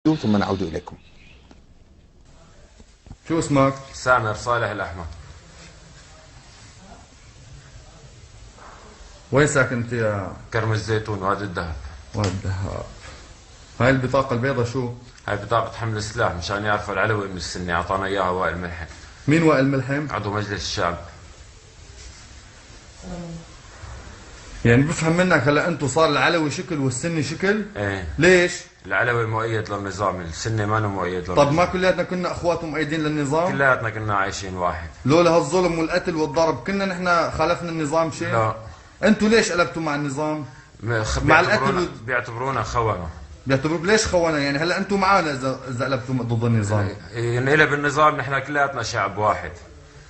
ثم نعود إليكم. شو اسمك؟ سامر صالح الأحمر. وين ساكن انت يا كرم الزيتون وادي الذهب. وادي الدهب. هاي البطاقة البيضاء شو؟ هاي بطاقة حمل السلاح مشان يعرفوا العلوي من السني، أعطانا إياها وائل ملحم. مين وائل ملحم؟ عضو مجلس الشعب. يعني بفهم منك هلا انتم صار العلوي شكل والسني شكل؟ ايه. ليش؟ العلوي مؤيد للنظام، السني ما مؤيد للنظام. طب ما كلياتنا كنا اخوات مؤيدين للنظام؟ كلياتنا كنا عايشين واحد. لولا هالظلم والقتل والضرب كنا نحن خالفنا النظام شيء؟ لا. انتم ليش قلبتوا مع النظام؟ مع القتل بيعتبرونا خونة. بيعتبروك ليش خونة؟ يعني هلا انتم معنا اذا قلبتوا ضد النظام. ينقلب النظام، نحن كلياتنا شعب واحد.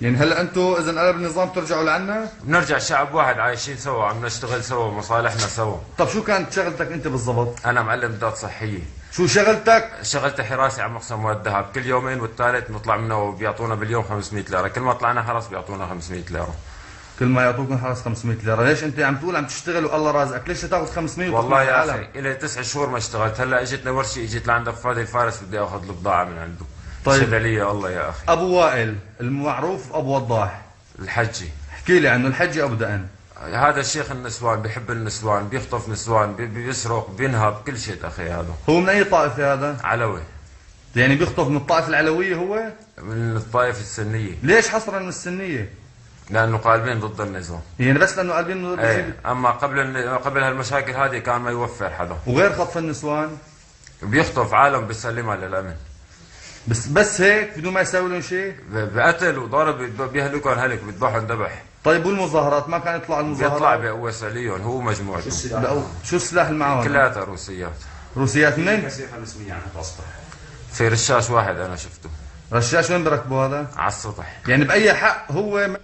يعني هلا انتم اذا انقلب النظام ترجعوا لعنا؟ بنرجع شعب واحد عايشين سوا، عم نشتغل سوا، مصالحنا سوا. طب شو كانت شغلتك انت بالضبط؟ انا معلم ذات صحيه. شو شغلتك؟ شغلت حراسي على مقسم وادي الذهب، كل يومين والثالث نطلع منه وبيعطونا باليوم 500 ليره، كل ما طلعنا حرس بيعطونا 500 ليره. كل ما يعطوكم حرس 500 ليره، ليش انت عم تقول عم تشتغل والله رازقك، ليش تاخذ 500 والله يا اخي الي 9 شهور ما اشتغلت، هلا اجتنا ورشه، اجيت لعند فادي الفارس بدي اخذ البضاعه من عنده. طيب شد لي الله يا اخي. ابو وائل المعروف ابو وضاح الحجي، احكي لي عنه. الحجي ابو دقن هذا الشيخ النسوان، بيحب النسوان، بيخطف نسوان، بيسرق، بينهب، كل شيء اخي. هذا هو من اي طائفه هذا؟ علوي. يعني بيخطف من الطائفه العلوية هو؟ من الطائفه السنيه. ليش حصرا من السنيه؟ لانه قالبين ضد النظام. يعني بس لانه قالبين ضد ايه، اما قبل هالمشاكل هذه كان ما يوفر حدا. وغير خطف النسوان بيخطف عالم بيسلمها للامن. بس هيك بدون ما يساوي لهم شيء؟ بقتل وضرب، بيهلكوا هلك، بيذبحوا ذبح. طيب والمظاهرات ما كان يطلع المظاهرات؟ بيطلع بقوس عليهم هو ومجموعته. شو السلاح اللي معهم؟ كلياتها روسيات. روسيات منين؟ في رشاش واحد انا شفته. رشاش وين بركبوا هذا؟ على السطح. يعني باي حق هو؟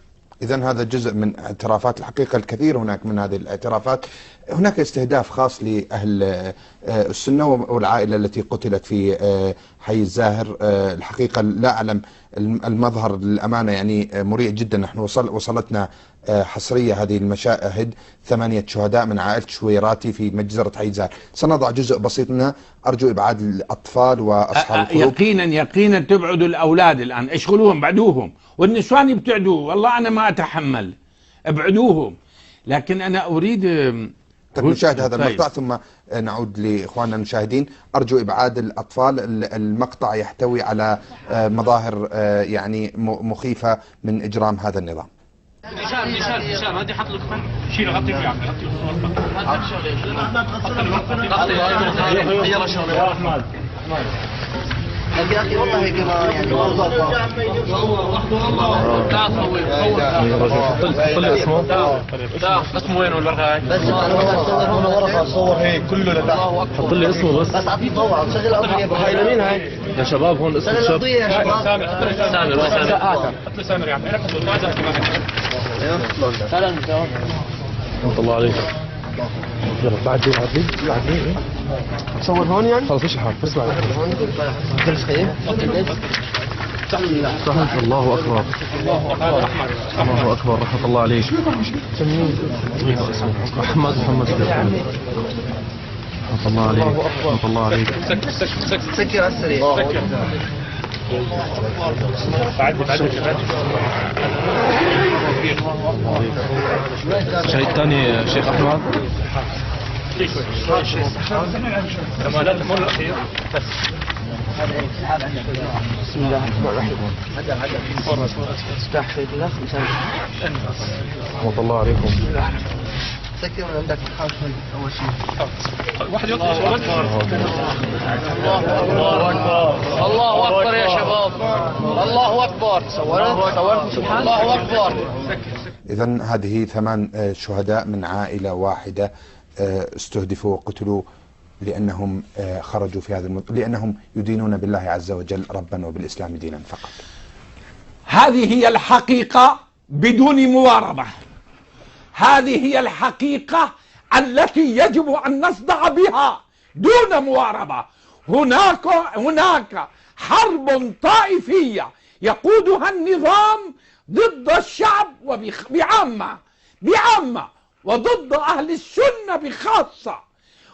إذن هذا جزء من اعترافات. الحقيقة الكثير هناك من هذه الاعترافات. هناك استهداف خاص لأهل السنة والعائلة التي قتلت في حي الزاهر. الحقيقة لا أعلم المظهر للأمانة، يعني مريع جدا. نحن وصلتنا حصرية هذه المشاهد، 8 شهداء من عائلة شويراتي في مجزرة حي الزاهر. سنضع جزء بسيط منها. أرجو إبعاد الأطفال وأصحاب القلوب. يقينا تبعدوا الأولاد الآن، اشغلوهم، بعدوهم، والنسوان يبتعدوا، والله أنا ما أتحمل، ابعدوهم. لكن أنا أريد نشاهد هذا المقطع ثم نعود لإخواننا المشاهدين. أرجو إبعاد الأطفال. المقطع يحتوي على مظاهر يعني مخيفة من إجرام هذا النظام. نشان هذه حط لك شيله، حطي فيها، يا اخي والله يعني والله طلع اسمه وين والورقه؟ بس انا بصور هون ورقه، صور هيك كله لتحت. حط لي اسمه بس اعطيه طوع شغل قضيه. هاي لمين هاي؟ يا شباب هون اسم شغل الشاب قضيه يا شباب. سامر وين سامر؟ حط لي سامر يا عم. الله عليك. يلا بعدين تصور هون يعني؟ خلص ايش الحال؟ اسمع درس خير. الله اكبر، الله اكبر، رحمة الله عليك. محمد رحمة الله عليك، رحمة الله عليك. سكر على السريع. شهيد ثاني شيخ احمد. كمالات المرة الأخير بس. بسم الله الرحمن الرحيم. افتح في الاخ رحمة الله عليكم. سكر ولا عندك حاجه اول شيء؟ واحد يطلع. الله أكبر، الله اكبر يا شباب، الله اكبر. صورت سبحان الله اكبر. إذن هذه 8 شهداء من عائلة واحدة استهدفوا وقتلوا لأنهم خرجوا في هذا لأنهم يدينون بالله عز وجل ربا وبالإسلام دينا فقط. هذه هي الحقيقة بدون مواربة، هذه هي الحقيقة التي يجب أن نصدع بها دون مواربة. هناك حرب طائفية يقودها النظام ضد الشعب بعامة وضد أهل السنة بخاصة.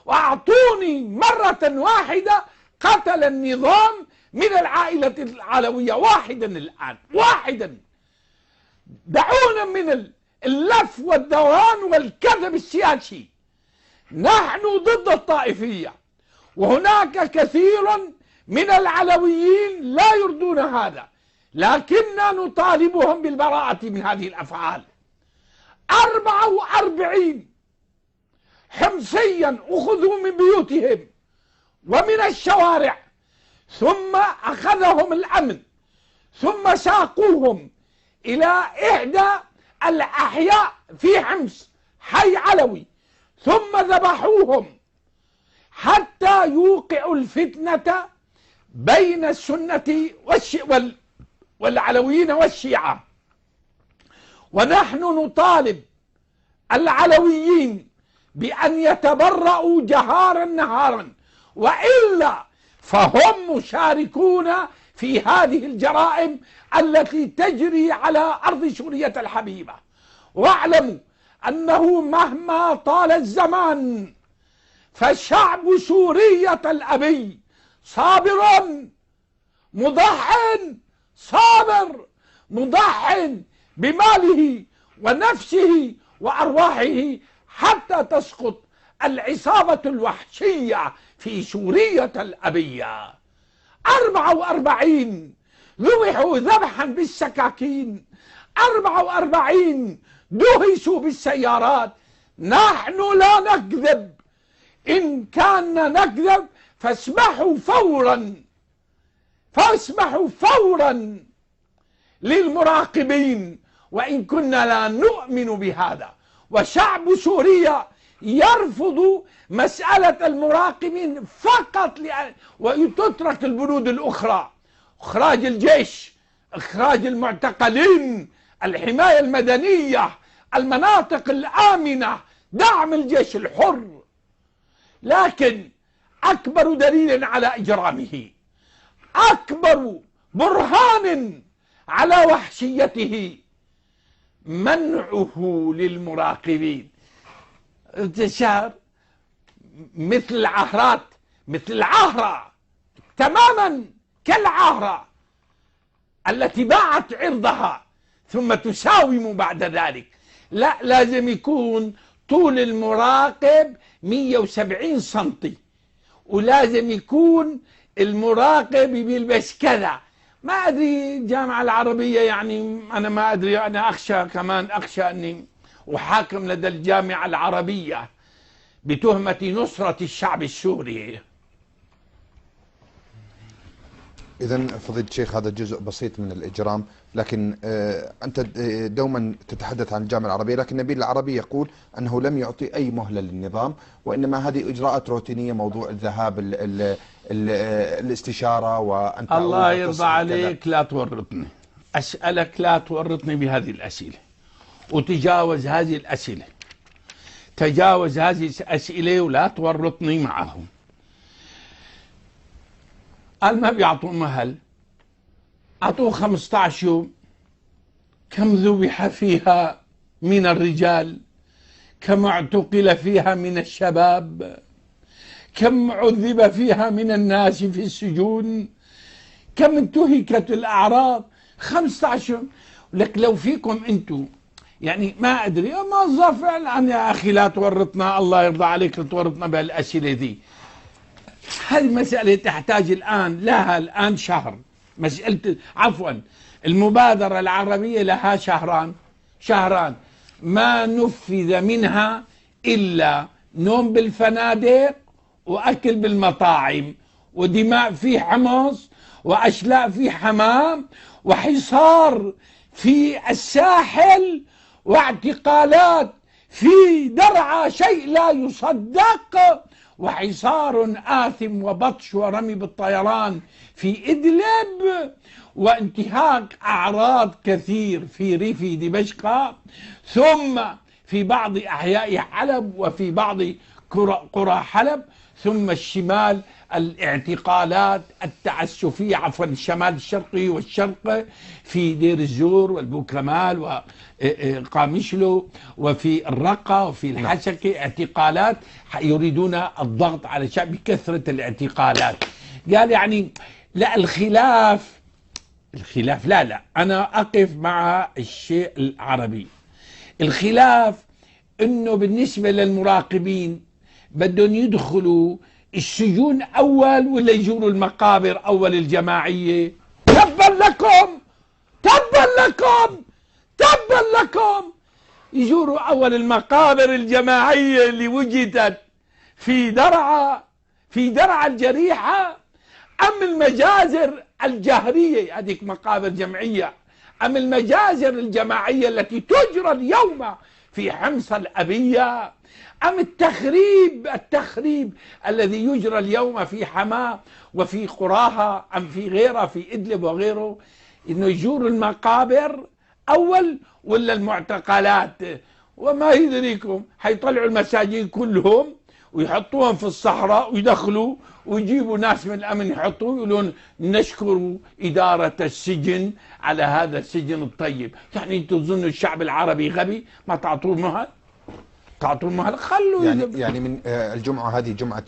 وأعطوني مرة واحدة قتل النظام من العائلة العلوية واحدا الآن، واحدا. دعونا من اللف والدوران والكذب السياسي. نحن ضد الطائفية، وهناك كثير من العلويين لا يرضون هذا، لكننا نطالبهم بالبراءة من هذه الأفعال. 44 حمصيا أخذوا من بيوتهم ومن الشوارع، ثم أخذهم الأمن، ثم ساقوهم إلى إحدى الأحياء في حمص، حي علوي، ثم ذبحوهم حتى يوقعوا الفتنة بين السنة والعلويين والشيعة. ونحن نطالب العلويين بأن يتبرؤوا جهارا نهارا، وإلا فهم مشاركون في هذه الجرائم التي تجري على أرض سوريا الحبيبة. واعلموا أنه مهما طال الزمان فشعب سورية الأبي صابر مضح، صابر مضح بماله ونفسه وأرواحه حتى تسقط العصابة الوحشية في سورية الأبية. 44 ذبحوا ذبحا بالسكاكين، 44 دهسوا بالسيارات. نحن لا نكذب، إن كان نكذب فاسمحوا فورا للمراقبين، وإن كنا لا نؤمن بهذا. وشعب سوريا يرفض مسألة المراقبين فقط وتترك البنود الأخرى، إخراج الجيش، إخراج المعتقلين، الحماية المدنية، المناطق الآمنة، دعم الجيش الحر. لكن أكبر دليل على إجرامه، أكبر برهان على وحشيته منعه للمراقبين. انتشار مثل العهرات، مثل العهرة تماما كالعهرة التي باعت عرضها ثم تساوم بعد ذلك. لا، لازم يكون طول المراقب 170 سنتي، ولازم يكون المراقب بيلبس كذا. ما أدري الجامعة العربية، يعني أنا ما أدري، أنا أخشى أني أحاكم لدى الجامعة العربية بتهمة نصرة الشعب السوري. إذن فضيلة الشيخ هذا جزء بسيط من الإجرام، لكن أنت دوما تتحدث عن الجامعة العربية، لكن نبيل العربي يقول أنه لم يعطي أي مهلة للنظام، وإنما هذه إجراءات روتينية، موضوع الذهاب الاستشارة وأنت الله يرضى عليك لا تورطني، أسألك لا تورطني بهذه الأسئلة، وتجاوز هذه الأسئلة، تجاوز هذه الأسئلة ولا تورطني معهم. قال ما بيعطوا مهل، أعطوه 15 يوم. كم ذبح فيها من الرجال، كم اعتقل فيها من الشباب، كم عذب فيها من الناس في السجون، كم انتهكت الأعراض. 15 يوم. لك لو فيكم أنتم يعني ما أدري موظف الآن، يا أخي لا تورطنا، الله يرضى عليك لا تورطنا بهالأسئلة ذي. هذه مسألة تحتاج الآن لها الآن شهر. مسألة عفوا المبادرة العربية لها شهران ما نفذ منها إلا نوم بالفنادق وأكل بالمطاعم ودماء في حمص وأشلاء في حمام وحصار في الساحل واعتقالات في درعا شيء لا يصدق وحصار آثم وبطش ورمي بالطيران في إدلب وانتهاك أعراض كثير في ريف دمشق ثم في بعض أحياء حلب وفي بعض قرى حلب ثم الشمال الاعتقالات التعسفية عفوا الشمال الشرقي والشرق في دير الزور والبوكمال وقامشلو وفي الرقة وفي الحسكة اعتقالات يريدون الضغط على الشعب بكثرة الاعتقالات. قال يعني لا الخلاف لا أنا أقف مع الشيء العربي. الخلاف إنه بالنسبة للمراقبين بدهم يدخلوا السجون أول ولا يزوروا المقابر أول الجماعية. تبا لكم تبا لكم تبا لكم، يزوروا أول المقابر الجماعية اللي وجدت في درعا الجريحة، أم المجازر الجهرية هذيك مقابر جمعية، أم المجازر الجماعية التي تجرى اليوم في حمص الأبية، أم التخريب الذي يجرى اليوم في حماة وفي قراها، أم في غيرها في إدلب وغيره. إنه يزوروا المقابر أول ولا المعتقلات؟ وما يدريكم حيطلعوا المساجين كلهم ويحطوهم في الصحراء ويدخلوا ويجيبوا ناس من الأمن يحطوه يقولون نشكر إدارة السجن على هذا السجن الطيب. يعني أنتم تظنوا الشعب العربي غبي ما تعطوه مهل؟ خلوا يعني من الجمعة هذه جمعة